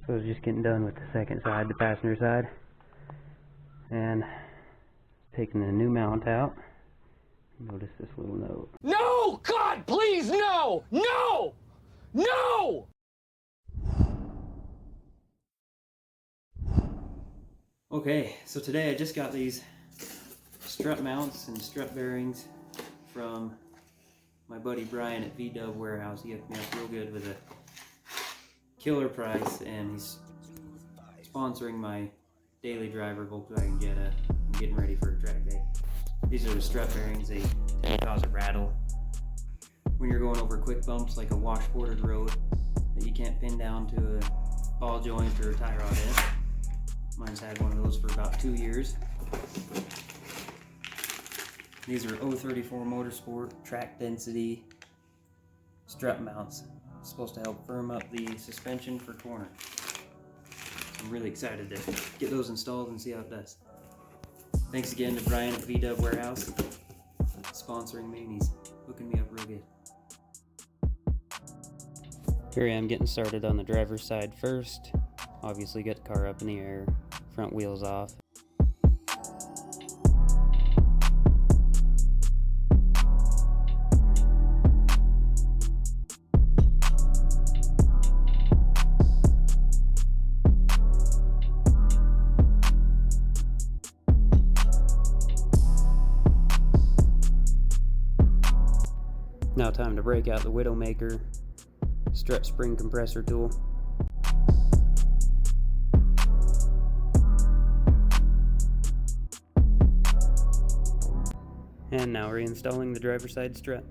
So I was just getting done with the second side, the passenger side, and taking the new mount out. Notice this little note. No! God, please, no! No! No! Okay, so today I just got these strut mounts and strut bearings from my buddy Brian at VW Warehouse. He hooked me up real good with a killer price, and he's sponsoring my daily driver Volkswagen Jetta. I'm getting ready for a track day. These are the strut bearings. They tend to cause a rattle when you're going over quick bumps like a washboarded road that you can't pin down to a ball joint or a tie rod head. Mine's had one of those for about 2 years. These are 034 Motorsport track density strut mounts. It's supposed to help firm up the suspension for corner. I'm really excited to get those installed and see how it does. Thanks again to Brian at VW Warehouse sponsoring me, and he's hooking me up real good. Here I am getting started on the driver's side first. Obviously got the car up in the air, front wheels off. Now time to break out the Widowmaker strut spring compressor tool. And now reinstalling the driver's side strut.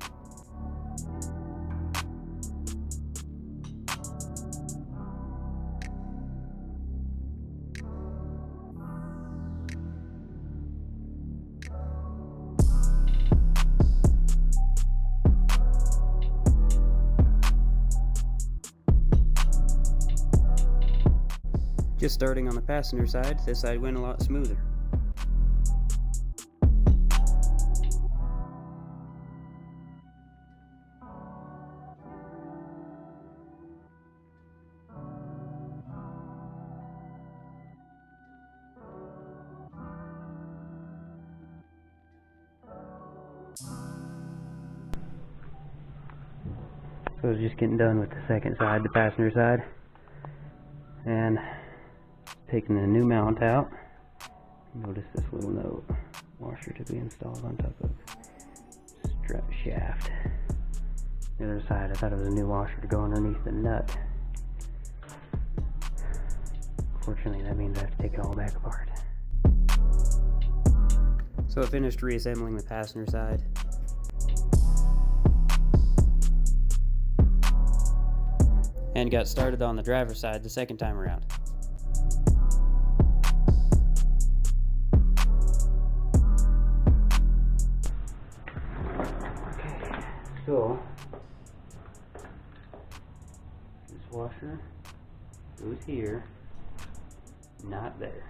Just starting on the passenger side, this side went a lot smoother. So I was just getting done with the second side, the passenger side, and taking the new mount out. Notice this little note. Washer to be installed on top of strut shaft. The other side, I thought it was a new washer to go underneath the nut. Fortunately, that means I have to take it all back apart. So I finished reassembling the passenger side. And got started on the driver's side the second time around. Okay, so this washer goes here, not there.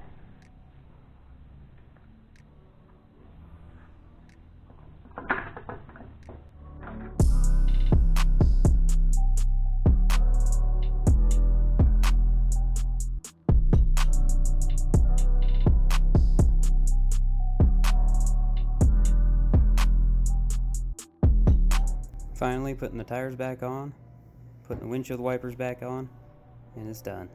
Finally putting the tires back on, putting the windshield wipers back on, and it's done.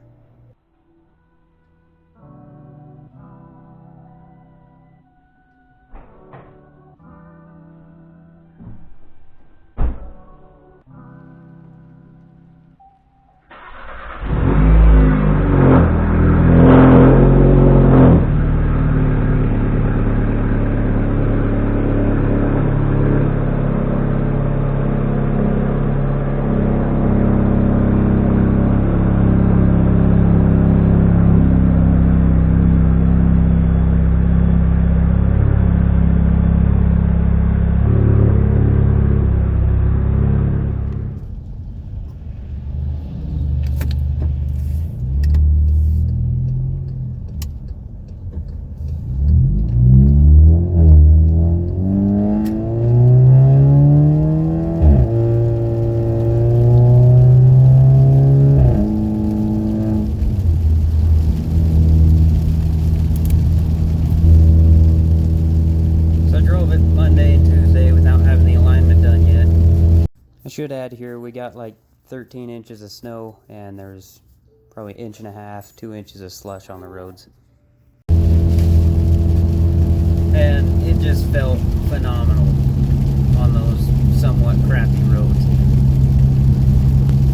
should add here, we got like 13 inches of snow, and there's probably 1.5 inches, 2 inches of slush on the roads. And it just felt phenomenal on those somewhat crappy roads.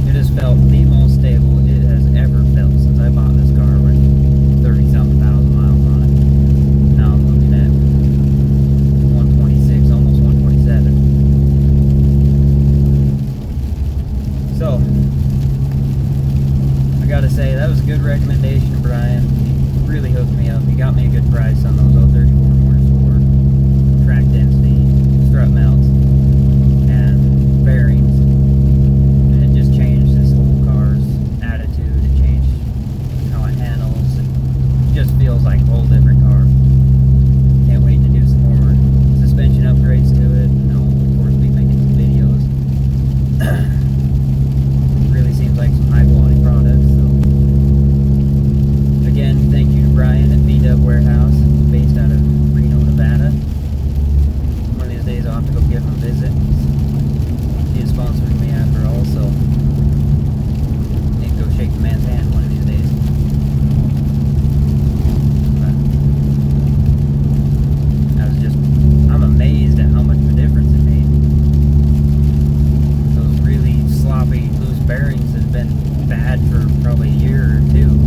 It has felt the most stable it has ever felt since I bought this car with 30-something thousand miles on it. Now I'm looking at 126, almost 127. So, I gotta say, that was a good recommendation, Brian. He really hooked me up. He got me a good price on those 034 Motorsport track density strut mounts and bearings. And it just changed this whole car's attitude. It changed how it handles. It just feels like a whole different car. Can't wait to do some more suspension upgrades to it. And I'll, of course, be making some videos. Really seems like some high quality products. So again, thank you to Brian at VW Warehouse, based out of Reno, Nevada. One of these days I'll have to go give him a visit. He is sponsoring me after all, so need to go shake the man's hand one of these days. I'm amazed at how much of a difference it made. Those really sloppy, loose bearings that have been bad for probably a year or two